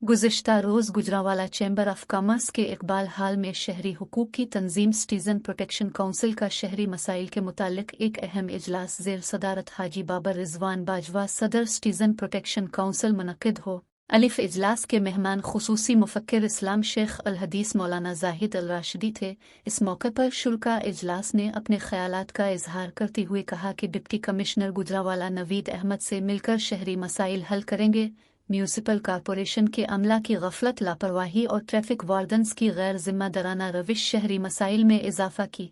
गुज़िश्ता रोज़ Gujranwala chamber of commerce के इकबाल हाल में शहरी हुकूक की तंजीम सिटीज़न प्रोटेक्शन काउंसिल का शहरी मसाइल के मुतालिक एक अहम इजलास ज़ेर सदारत हाजी बाबर रिजवान बाजवा सदर सिटीज़न प्रोटेक्शन काउंसिल मुनक्किद हो। अलिफ इजलास के मेहमान खुसूसी मुफक्किर इस्लाम शेख अल हदीस मौलाना जाहिद अल राशिदी थे। इस मौके पर शुरा इजलास ने अपने ख्यालात का इजहार करते हुए कहा कि डिप्टी कमिश्नर गुजरांवाला नवीद अहमद से मिलकर शहरी मसाइल हल करेंगे। म्यूनिसिपल कॉरपोरेशन के अमला की गफलत, लापरवाही और ट्रैफिक वार्डन्स की गैर जिम्मेदाराना रविश शहरी मसाइल में इजाफा की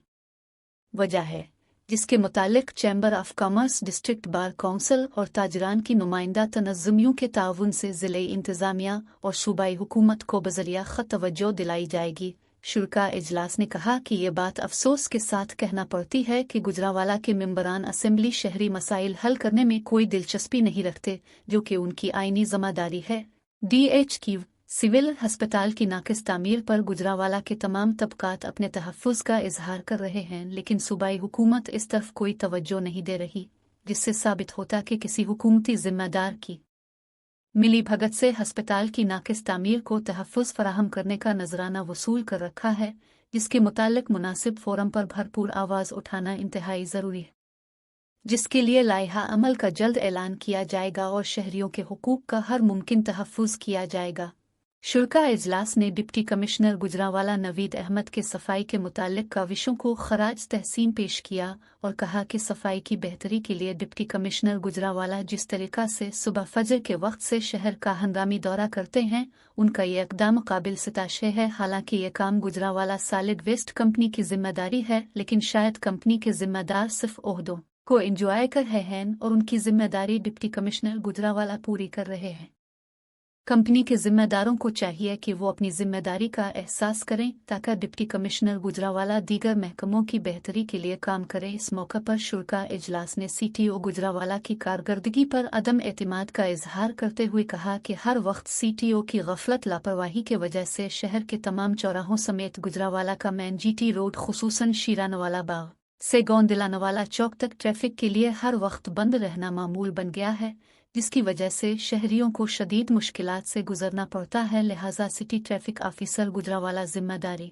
वजह है, जिसके मुतालिक chamber of commerce, district bar council और ताजरान की नुमाइंदा तनज़्ज़ुमियों के ताउन से ज़िले इंतज़ामिया और सूबाई हुकूमत को बज़रिया ख़त तवज्जो दिलाई जाएगी। शुरा इजलास ने कहा कि ये बात अफसोस के साथ कहना पड़ती है कि गुजरांवाला के मेंबरान असेंबली शहरी मसाइल हल करने में कोई दिलचस्पी नहीं रखते, जो कि उनकी आईनी ज़िम्मेदारी है। DH की सिविल हस्पताल की नाकिस तामीर पर गुजरांवाला के तमाम तबकात अपने तहफ़्फ़ुज़ का इजहार कर रहे हैं, लेकिन सूबाई हुकूमत इस तरफ कोई तवज्जो नहीं दे रही, जिससे साबित होता कि किसी हुकूमती ज़िम्मेदार की मिली भगत से हस्पताल की नाकिस तामीर को तहफ़्फ़ुज़ फराहम करने का नजराना वसूल कर रखा है, जिसके मुतालिक मुनासिब फ़ोरम पर भरपूर आवाज़ उठाना इंतहाई ज़रूरी है, जिसके लिए लाइहा अमल का जल्द ऐलान किया जाएगा और शहरियों के हुकूक का हर मुमकिन तहफ़्फ़ुज़ किया जाएगा। शुरा इजलास ने डिप्टी कमिश्नर गुजरांवाला नवीद अहमद के सफाई के मुतालिक काविशों को खराज तहसीन पेश किया और कहा कि सफाई की बेहतरी के लिए डिप्टी कमिश्नर गुजरांवाला जिस तरीक़ा से सुबह फजर के वक्त से शहर का हंगामी दौरा करते हैं, उनका ये इक़दाम काबिल सिताशे है। हालांकि ये काम गुजरांवाला सॉलिड वेस्ट कंपनी की जिम्मेदारी है, लेकिन शायद कंपनी के जिम्मेदार सिर्फ ओहदों को इंजॉय कर रहे हैं और उनकी जिम्मेदारी डिप्टी कमिश्नर गुजरांवाला पूरी कर रहे हैं। कंपनी के जिम्मेदारों को चाहिए कि वो अपनी जिम्मेदारी का एहसास करें ताकि डिप्टी कमिश्नर गुजरांवाला दीगर महकमों की बेहतरी के लिए काम करे। इस मौके पर शुरा इजलास ने CTO गुजरांवाला की कारकर्दगी पर अदम एतमाद का इजहार करते हुए कहा कि हर वक्त CTO की गफलत, लापरवाही की वजह से शहर के तमाम चौराहों समेत गुजरांवाला का मेन GT रोड खुसूसन शीरानवाला बाग से गोंदिलानवाला चौक तक ट्रैफिक के लिए हर वक्त बंद रहना मामूल बन गया है, जिसकी वजह से शहरियों को शदीद मुश्किलात से गुजरना पड़ता है। लिहाजा सिटी ट्रैफिक ऑफिसर गुजरांवाला जिम्मेदारी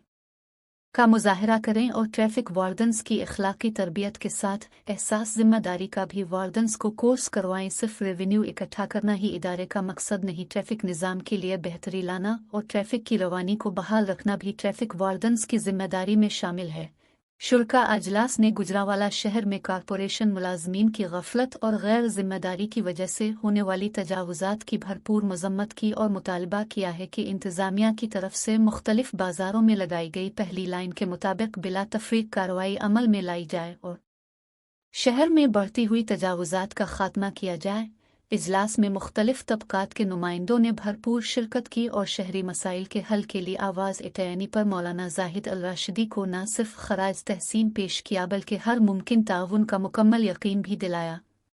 का मुजाहरा करें और ट्रैफिक वार्डन्स की अखलाकी तरबियत के साथ एहसास जिम्मेदारी का भी वार्डन्स को कोर्स करवाएं। सिर्फ रेवेन्यू इकट्ठा करना ही इदारे का मकसद नहीं, ट्रैफिक निज़ाम के लिए बेहतरी लाना और ट्रैफिक की रवानी को बहाल रखना भी ट्रैफिक वार्डन्स की जिम्मेदारी में शामिल है। शुरा अजलास ने गुजरांवाला शहर में कॉरपोरेशन मुलाजमीन की गफलत और गैर जिम्मेदारी की वजह से होने वाली तजावुजात की भरपूर मजम्मत की और मुतालबा किया है कि इंतज़ामिया की तरफ से मुख्तलिफ बाजारों में लगाई गई पहली लाइन के मुताबिक बिला तफरीक कार्रवाई अमल में लाई जाए और शहर में बढ़ती हुई तजावुजात का खात्मा किया जाए। इजलास में मुख्तलिफ तबकात के नुमाइंदों ने भरपूर शिरकत की और शहरी मसाइल के हल के लिए आवाज़ उठाने पर मौलाना जाहिद अल राशिदी को न सिर्फ खराज तहसीन पेश किया बल्कि हर मुमकिन ताउन का मुकम्मल यकीन भी दिलाया।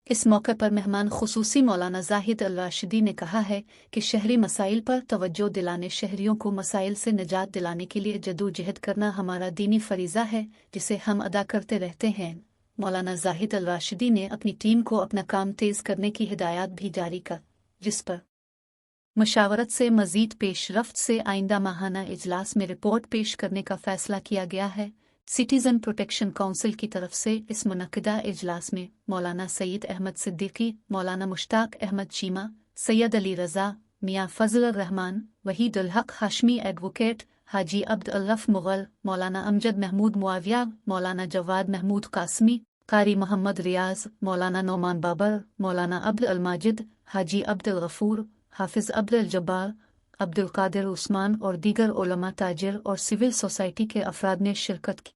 इस मौके पर मेहमान खुसूसी मौलाना जाहिद अल राशिदी ने कहा है कि शहरी मसाइल पर तवज्जो दिलाने, शहरियों को मसाइल से निजात दिलाने के लिए जदोजहद करना हमारा दीनी फरीज़ा है, जिसे हम अदा करते रहते हैं। मौलाना जाहिद अल राशिदी ने अपनी टीम को अपना काम तेज़ करने की हिदायत भी जारी कर, जिस पर मशावरत से मज़ीद पेशरफ्त से आइंदा माहाना इजलास में रिपोर्ट पेश करने का फ़ैसला किया गया है। सिटीज़न प्रोटेक्शन काउंसिल की तरफ से इस मुनक्किदा इजलास में मौलाना सईद अहमद सिद्दीकी, मौलाना मुश्ताक अहमद चीमा, सैयद अली रज़ा, मियाँ फजल रहमान, वहीद उल हक हाशमी एडवोकेट, हाजी अब्द अल्लफ मुगल, मौलाना अमजद महमूद मुआविया, मौलाना जवाद महमूद कासमी, कारी मोहम्मद रियाज, मौलाना नौमान बाबर, मौलाना अब्द अल माजिद, हाजी अब्दुल गफूर, हाफिज अब्दुल जब्बार, अब्दुल कादिर उस्मान और दीगर उलमा, ताजिर और सिविल सोसाइटी के अफराद ने शिरकत की।